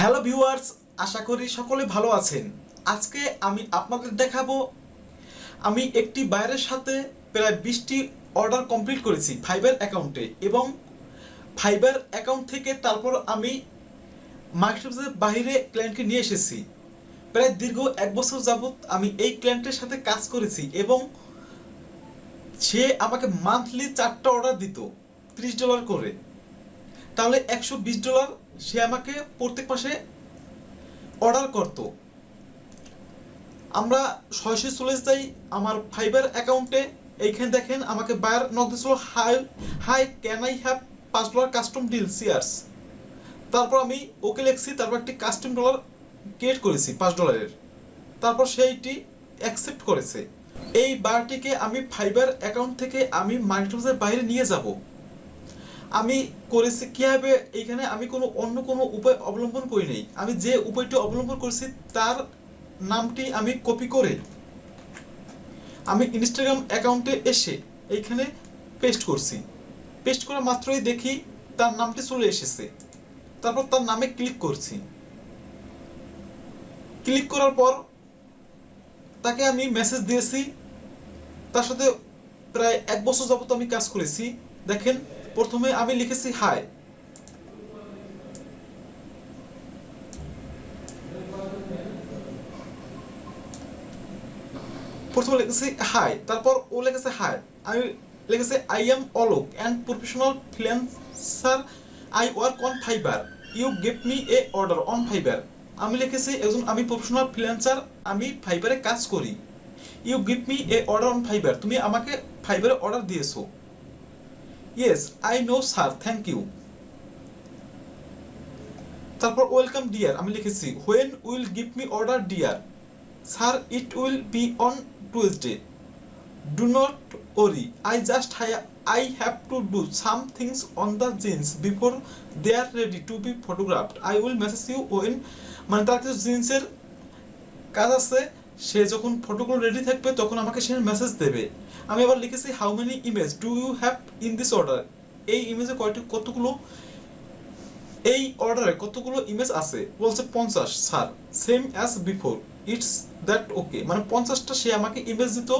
Hello viewers, আশা করি সকলে ভালো আছেন। আজকে আমি আপনাদের দেখাবো আমি একটি বায়ারের সাথে প্রায় 20টি অর্ডার কমপ্লিট করেছি ফাইবার অ্যাকাউন্টে, এবং ফাইবার অ্যাকাউন্ট থেকে তারপর আমি মার্কেটপ্লেসের বাইরে ক্লায়েন্টকে নিয়ে এসেছি। প্রায় দীর্ঘ 1 বছর যাবত আমি এই ক্লায়েন্টের সাথে কাজ করেছি, এবং সে আমাকে মান্থলি 4টা অর্ডার দিত $30 করে। তাহলে $120 সে আমাকে প্রত্যেক মাসে অর্ডার করত। আমরা সরাসরি চলে যাই আমার ফাইবার অ্যাকাউন্টে। এইখানে দেখেন আমাকে বায়ার নক দিয়েছিল, hi hi can I have $5 custom deal sirs. তারপর আমি ওকে লিখছি, তারপর একটি কাস্টম ডলার ক্রিয়েট করেছি $5। তারপর সেইটি অ্যাকসেপ্ট করেছে। এই বারটিকে আমি ফাইবার অ্যাকাউন্ট থেকে আমি মার্কেটপ্লেসের বাইরে নিয়ে যাব। আমি করেছি কীভাবে, এইখানে আমি অন্য কোনো উপায় অবলম্বন করি নাই। আমি যে উপায়টি অবলম্বন করেছি তার নামটি আমি কপি করে আমি ইনস্টাগ্রাম অ্যাকাউন্টে এসে এইখানে পেস্ট করছি। পেস্ট করা মাত্রই দেখি তার নামটি চলে এসেছে। তারপর তার নামে ক্লিক করছি। ক্লিক করার পর তাকে আমি মেসেজ দিয়েছি। তার সাথে প্রায় 1 বছর যাবত আমি কাজ করেছি। দেখেন, প্রথমে আমি লিখেছি হাই। প্রথমে লিখেছি হাই, তারপর ও লিখেছে হাই। আমি লিখেছি I am Alok and professional freelancer, I work on Fiverr, you give me a order on Fiverr. আমি লিখেছি আমি প্রফেশনাল ফ্রিল্যান্সার, আমি ফাইবারে কাজ করি। You give me a order on Fiverr, তুমি আমাকে ফাইবারে অর্ডার দিয়েছো। Yes I know sir, thank you. তারপর ওয়েলকাম ডিয়ার আমি লিখেছি, when will give me order dear, sir it will be on Tuesday. Do not worry. I have to do some things on the jeans before they are ready to be photographed. I will message you when মানে তার কিছু জিন্সের কাজ আছে, সে যখন ফটোগুলো ready থাকবে তখন আমাকে সে মেসেজ দেবে। আমি আবার লিখেছি how many image do you have in this order. এই ইমেজে এই অর্ডারে কতগুলো ইমেজ আছে? বলছে 50 sir, same as before, it's that okay. মানে 50টা সে আমাকে ইমেজ দিত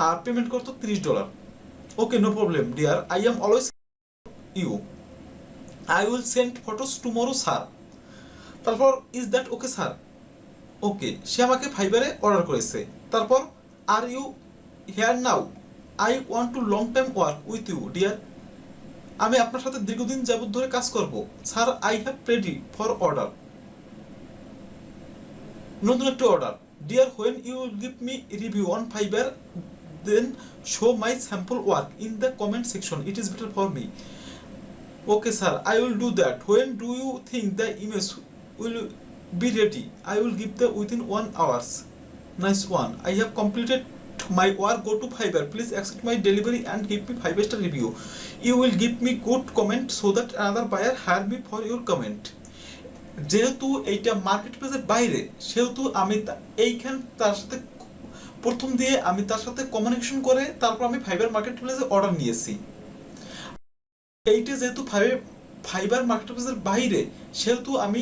আর পেমেন্ট করতো $30। Okay, no problem dear, I am always you, I will send photos tomorrow sir. তারপর is that okay sir, okay. সে আমাকে ফাইবারে অর্ডার করেছে। তারপর are you here now, I want to long time work with you dear, আমি আপনার সাথে দীর্ঘদিন যাবত ধরে কাজ করব স্যার। I have ready for order, নতুন একটি অর্ডার। Dear, when you give me review on Fiverr then show my sample work in the comment section, it is better for me. Okay sir, I will do that. When do you think the image will be ready? I will give the within 1 hours. Nice one. I have completed my work. Go to Fiverr. Please accept my delivery and give me 5-star review. You will give me good comment so that another buyer hire me for your comment. যেহেতু এইটা market প্লেসের বাইরে, সেহেতু আমি এইখান তার সাথে প্রথম দিয়ে আমি তার সাথে কমিউনিকেশন করে তারপর আমি ফাইবার মার্কেট প্লেসে অর্ডার নিয়েছি। এইটা যেহেতু ফাইবার মার্কেট প্লেসের বাইরে, সেহেতু আমি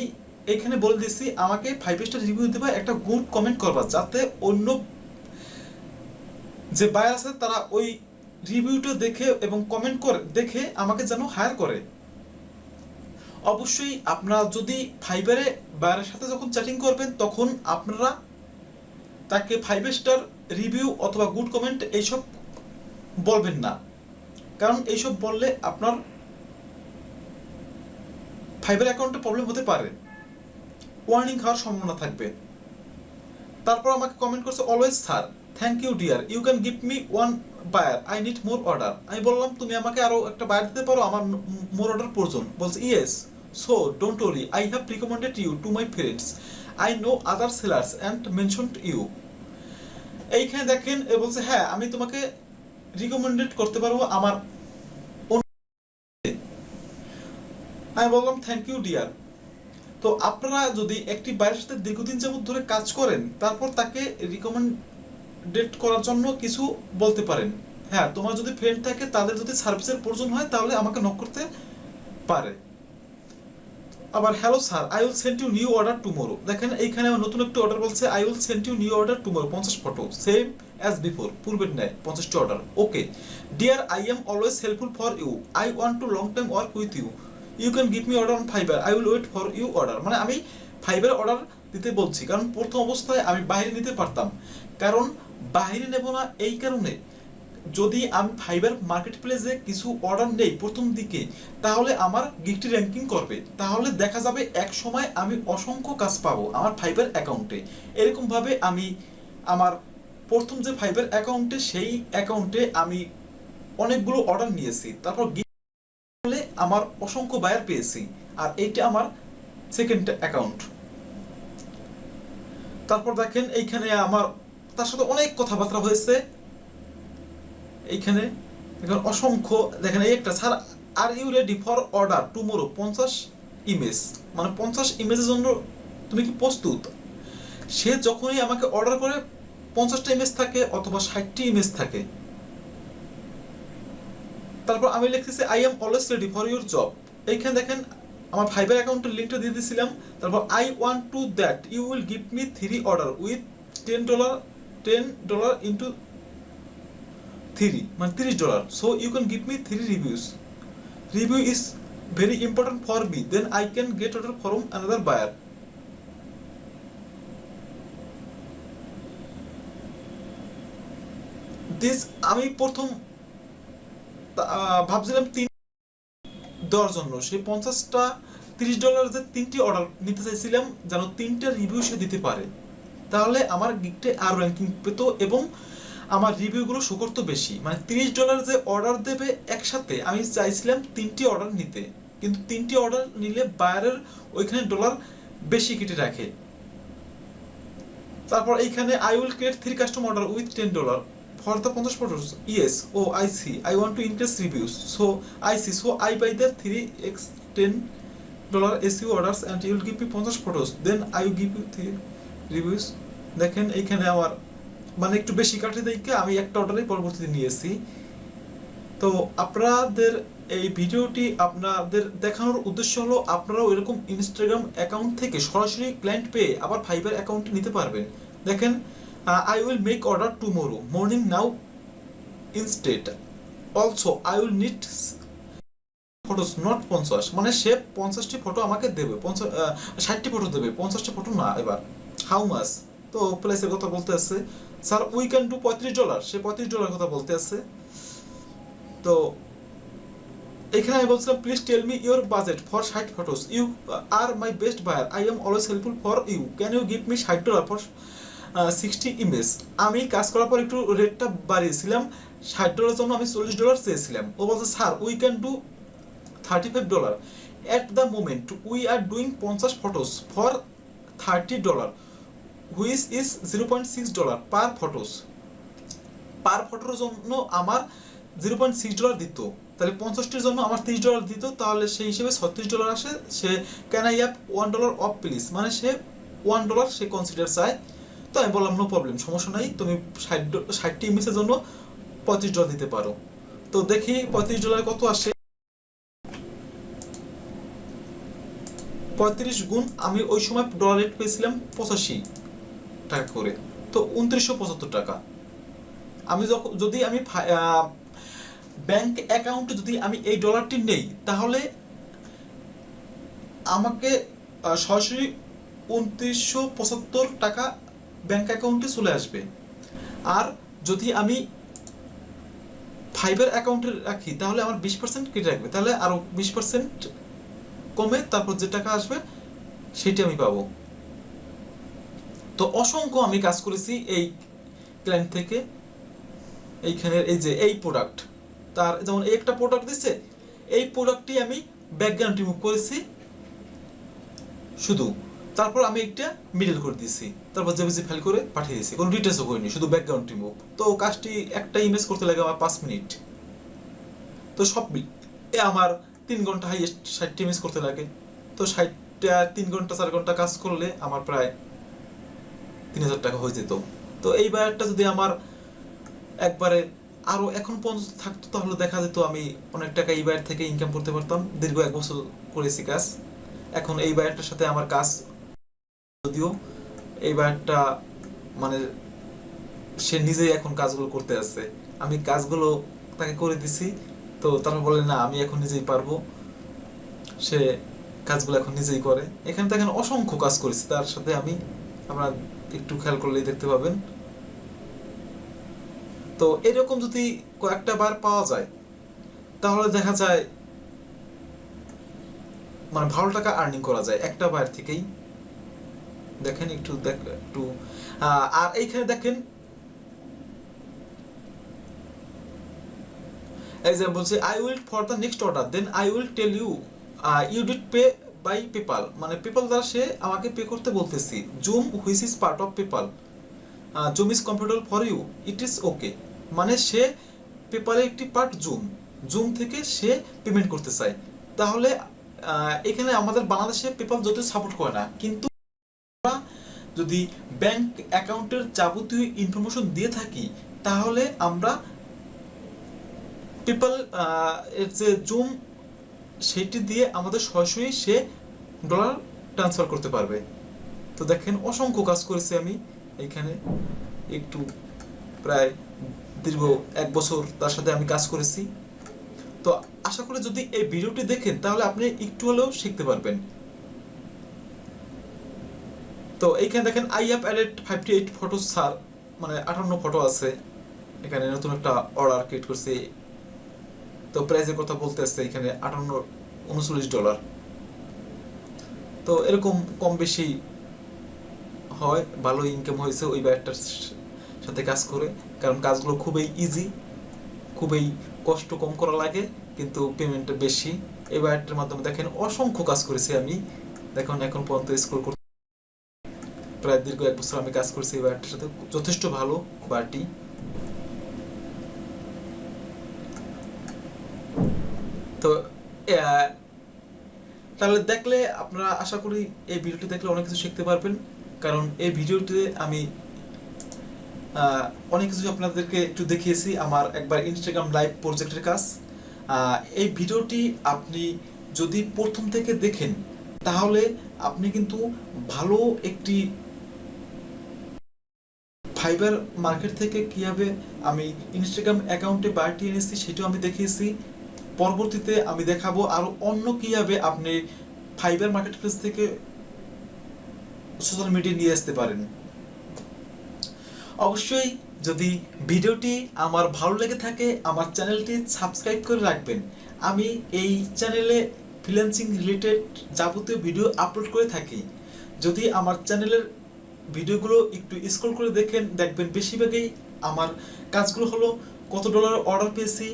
এখানে বলে দিচ্ছি আমাকে 5-star রিভিউ দেবা, একটা গুড কমেন্ট করবা, যাতে অন্য যে বায়ার আছে তারা ওই রিভিউটা দেখে এবং কমেন্ট করে দেখে আমাকে যেন হায়ার করে। অবশ্যই আপনারা যদি ফাইবারে বায়ারের সাথে যখন চ্যাটিং করবেন তখন আপনারা তাকে 5-star রিভিউ অথবা গুড কমেন্ট এইসব বলবেন না, কারণ এইসব বললে আপনার ফাইবার অ্যাকাউন্টে প্রবলেম হতে পারে, ওয়ার্নিং হওয়ার সম্ভাবনা থাকবে। তারপর আমাকে কমেন্ট করছে always sir, thank you dear, you can give me 1 buyer, I need more order. আমি বললাম তুমি আমাকে আরো একটা বায়ার দিতে পারো, আমার মোর অর্ডার প্রয়োজন। বলছে yes, so don't worry, I have recommended you to my friends, I know other sellers and mentioned you. এইখানে দেখেন এ বলছে হ্যাঁ আমি তোমাকে রিকমেন্ডেড করতে পারবো আমার। আমি বললাম থ্যাংক ইউ ডিয়ার। তো আপনারা যদি একটি বায়ারের সাথে দীর্ঘদিন যাবত ধরে কাজ করেন, তারপর তাকে রিকমেন্ডেড করার জন্য কিছু বলতে পারেন। হ্যাঁ, তোমার যদি ফ্রেন্ড থাকে, তাদের যদি সার্ভিসের প্রয়োজন হয় তাহলে আমাকে নক করতে পারে। আবার hello sir, I will send you new order tomorrow. দেখেন এইখানে আমার নতুন একটা অর্ডার বলছে, I will send you new order tomorrow, 50 photo, same as before, পূর্বের ন্যায় 50টি order. Okay dear, I am always helpful for you, I want to long time work with you, you can give me order on Fiverr, I will wait for you order. মানে আমি fibre order দিতে বলছি, কারণ প্রথম অবস্থায় আমি বাইরে নিতে পারতাম, কারণ বাইরে নেব না এই কারণে, যদি আমি ফাইবার মার্কেট প্লেসে কিছু অর্ডার নেই প্রথম দিকে, তাহলে আমার গিগটি র্যাঙ্কিং করবে, তাহলে দেখা যাবে এক সময় আমি অসংখ্য কাজ পাবো আমার ফাইবার অ্যাকাউন্টে। এরকমভাবে আমি আমার প্রথম যে ফাইবার অ্যাকাউন্টে, সেই অ্যাকাউন্টে আমি অনেকগুলো অর্ডার নিয়েছি, তারপর গিয়ে আমার অসংখ্য বায়ার পেয়েছি, আর এইটা আমার সেকেন্ড অ্যাকাউন্ট। তারপর দেখেন এইখানে আমার তার সাথে অনেক কথাবার্তা হয়েছে, এইখানে দেখেন অসংখ্য, দেখেন এই একটা, sir are you ready for order tomorrow 50 image, মানে 50 ইমেজের জন্য তুমি কি প্রস্তুত? সে যখনই আমাকে অর্ডার করে 50টা ইমেজ থাকে অথবা 60টি ইমেজ থাকে। তারপর আমি লিখতেছি I am always ready for your job. এইখানে দেখেন আমার ফাইবার অ্যাকাউন্টের লিঙ্কটা দিয়ে দিয়েছিলাম। তারপর I want to that you will give me 3 order with $10 into 3, মানে $30, so you can give me 3 reviews. Review is very important for me, then I can get order from another buyer. This আমি প্রথম ভাবছিলাম দেওয়ার জন্য, সেই 50টা $30 যে 3টি order নিতে চাইছিলাম, যেন 3টা রিভিউ সে দিতে পারে, তাহলে আমার গিগটে আর র্যাঙ্কিং পেত এবং আমার রিভিউগুলো শো করতো বেশি। মানে $30 যে অর্ডার দেবে একসাথে, আমি চাইছিলাম 3টি অর্ডার নিতে, কিন্তু 3টি অর্ডার নিলে বায়ারের ওইখানে ডলার বেশি কেটে রাখে। তারপর এইখানে I will create 3 custom order with $10 for the 50 photos, yes, oh I see, I want to increase reviews, so I see, so I buy the 3x $10 SEO orders and you will give me 50 photos, then I will give you 3 reviews. দেখেন এইখানে আমার মানে একটু বেশি কাটে দেখে আমি একটা অর্ডারই পরবর্তীতে নিয়েছি। তো আপনাদের এই ভিডিওটি আপনাদের দেখানোর উদ্দেশ্য হলো আপনারাও এরকম ইনস্টাগ্রাম অ্যাকাউন্ট থেকে সরাসরি ক্লায়েন্ট পেয়ে আবার ফাইবার অ্যাকাউন্টে নিতে পারবেন। দেখেন I will make order tomorrow morning now instead, also I will need photos not 50, মানে সে 50টি ফটো আমাকে দেবে, 60টি ফটো দেবে, 50টি ফটো না। এবার হাউ মাচ, তো প্রাইসের কথা বলতে আছে, স্যার উই ক্যান ডু $35, সে $35 কথা বলতে আছে। তো এখানে আমি বলছিলাম please tell me your budget for 60 photos, you are my best buyer, I am always helpful for you, can you give me $60 for 60 image. আমি কাজ করার পর একটু রেটটা বাড়িয়েছিলাম, $60 জন্য আমি $40 চেয়েছিলাম। ও বলছে sir we can do $35, at the moment we are doing 50 photos for $30, which is $0.6 per photos. Per ফটোর জন্য আমার $0.6 দিত, তাহলে 50টির জন্য আমার $30 দিত, তাহলে সেই হিসেবে $36 আসে। সে can I have $1 of please, মানে সে $1 সে কনসিডার চায়। তো আমি বললাম নো প্রবলেম, সমস্যা নাই, তুমি 60টি ইমেজের জন্য $35 দিতে পারো। তো দেখি $35 কত আসে। 35 গুণ, আমি ওই সময় ডলার রেট পেয়েছিলাম 85 টাকা করে, তো 2975 টাকা। আমি যদি আমি ব্যাংক অ্যাকাউন্টে যদি আমি এই ডলারটি নেই, তাহলে আমাকে সরাসরি 2975 টাকা ব্যাংক অ্যাকাউন্টে চলে আসবে। আর যদি আমি ফাইবার অ্যাকাউন্টে রাখি, তাহলে আমার 20% কেটে রাখবে, তাহলে আরো 20% কমে তারপর যে টাকা আসবে সেটি আমি পাবো। তো অসংখ্য আমি কাজ করেছি এই ক্লায়েন্ট থেকে। এইখানে এই যে এই প্রোডাক্ট, তার যেমন এই একটা প্রোডাক্ট দিচ্ছে, এই প্রোডাক্টটি আমি ব্যাকগ্রাউন্ড রিমুভ করেছি শুধু, তারপর আমি একটা মিডল করে দিয়েছি, তারপর জেপিজি ফাইল করে পাঠিয়ে দিয়েছি, কোনো ডিটেলসও করিনি, শুধু ব্যাকগ্রাউন্ড রিমুভ। তো কাজটি একটা ইমেজ করতে লাগে আমার 5 মিনিট। তো সব আমার 3 ঘন্টা হাইয়েস্ট 60টি ইমেজ করতে লাগে। তো 60টা 3 ঘন্টা 4 ঘন্টা কাজ করলে আমার প্রায় 3000 টাকা হয়ে যেত। তো এই বায়ারটা যদি আমার একবারে আরো এখন পর্যন্ত থাকতো, তাহলে দেখা যেত আমি অনেক টাকা এই বায়ার থেকে ইনকাম করতে পারতাম। দীর্ঘ 1 বছর করেছি কাজ, এখন এই বায়ারটার সাথে আমার কাজ, যদিও এই বায়ারটা মানে সে নিজেই এখন কাজগুলো করতে আছে, আমি কাজগুলো তাকে করে দিছি, তো তারপর বলে না আমি এখন নিজেই পারবো, সে কাজগুলো এখন নিজেই করে। এখানে দেখেন অসংখ্য কাজ করেছি তার সাথে আমি, আপনারা একটু খেয়াল করলেই দেখতে পাবেন। তো এরকম যদি কয়েকটা বার পাওয়া যায় তাহলে দেখা যায় মানে ভালো টাকা আর্নিং করা যায় একটা বার থেকেই। দেখেন একটু আর এইখানে দেখেন এই যে বলছে I will for the next order then I will tell you you did pay by PayPal, মানে পেপাল দ্বারা সে আমাকে পে করতে বলতেছি। Xoom which is part of PayPal, Xoom is comfortable for you it is okay, মানে সে পেপালের একটি part zoom, zoom থেকে সে পেমেন্ট করতে চায়। তাহলে এখানে আমাদের বাংলাদেশে পেপাল যদিও সাপোর্ট করে না, কিন্তু যদি ব্যাংক অ্যাকাউন্টের যাবতীয় ইনফরমেশন দিয়ে থাকি তাহলে আমরা পেপাল এর যে জুম সেটি দিয়ে আমাদের সরাসরি সে ডলার ট্রান্সফার করতে পারবে। তো দেখেন অসংখ্য কাজ করেছি আমি এইখানে, একটু প্রায় দীর্ঘ 1 বছর তার সাথে আমি কাজ করেছি। তো আশা করি যদি এই ভিডিওটি দেখেন তাহলে আপনি একটু হলেও শিখতে পারবেন। তো এইখানে দেখেন I have added 58 photos sir, মানে 58 ফটো আছে এখানে, নতুন একটা অর্ডার ক্রিয়েট করছি। তো প্রাইসের কথা বলতে আসছে এখানে $39। তো এরকম কম বেশি হয়, ভালো ইনকাম হয়েছে ওই ব্যাগটার সাথে কাজ করে, কারণ কাজগুলো খুবই ইজি, খুবই কষ্ট কম করা লাগে কিন্তু পেমেন্টটা বেশি। এই ব্যাগটার মাধ্যমে দেখেন অসংখ্য কাজ করেছি আমি, দেখুন এখন পর্যন্ত স্কোর করতে প্রায় দীর্ঘ 1 বছর আমি কাজ করছি এই ব্যাগটার সাথে, যথেষ্ট ভালো বারটি। তো তাহলে দেখলে আপনারা আশা করি এই ভিডিওটি দেখলে অনেক কিছু শিখতে পারবেন, কারণ এই ভিডিওতে আমি অনেক কিছু আপনাদেরকে একটু দেখিয়েছি আমার একবার ইনস্টাগ্রাম লাইভ প্রজেক্টের কাজ। এই ভিডিওটি আপনি যদি প্রথম থেকে দেখেন তাহলে আপনি কিন্তু ভালো একটি ফাইবার মার্কেট থেকে কিভাবে আমি ইনস্টাগ্রাম অ্যাকাউন্টে বাড়তি এনেছি সেটাও আমি দেখিয়েছি। পরবর্তীতে আমি দেখাবো আরো অন্য কিভাবে আপনি ফাইবার মার্কেট প্লেস থেকে সোশ্যাল মিডিয়া নিয়ে আসতে পারেন। অবশ্যই যদি ভিডিওটি আমার ভালো লেগে থাকে আমার চ্যানেলটি সাবস্ক্রাইব করে রাখবেন। আমি এই চ্যানেলে ফ্রিল্যান্সিং রিলেটেড যাবতীয় ভিডিও আপলোড করে থাকি। যদি আমার চ্যানেলের ভিডিওগুলো একটু স্ক্রল করে দেখবেন বেশিরভাগই আমার কাজগুলো হলো কত ডলার অর্ডার পেয়েছি,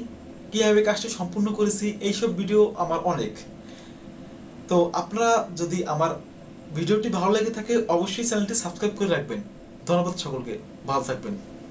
কীভাবে কাজটি সম্পূর্ণ করেছি, এইসব ভিডিও আমার অনেক। তো আপনারা যদি আমার ভিডিওটি ভালো লেগে থাকে অবশ্যই চ্যানেলটি সাবস্ক্রাইব করে রাখবেন। ধন্যবাদ সকলকে, ভালো থাকবেন।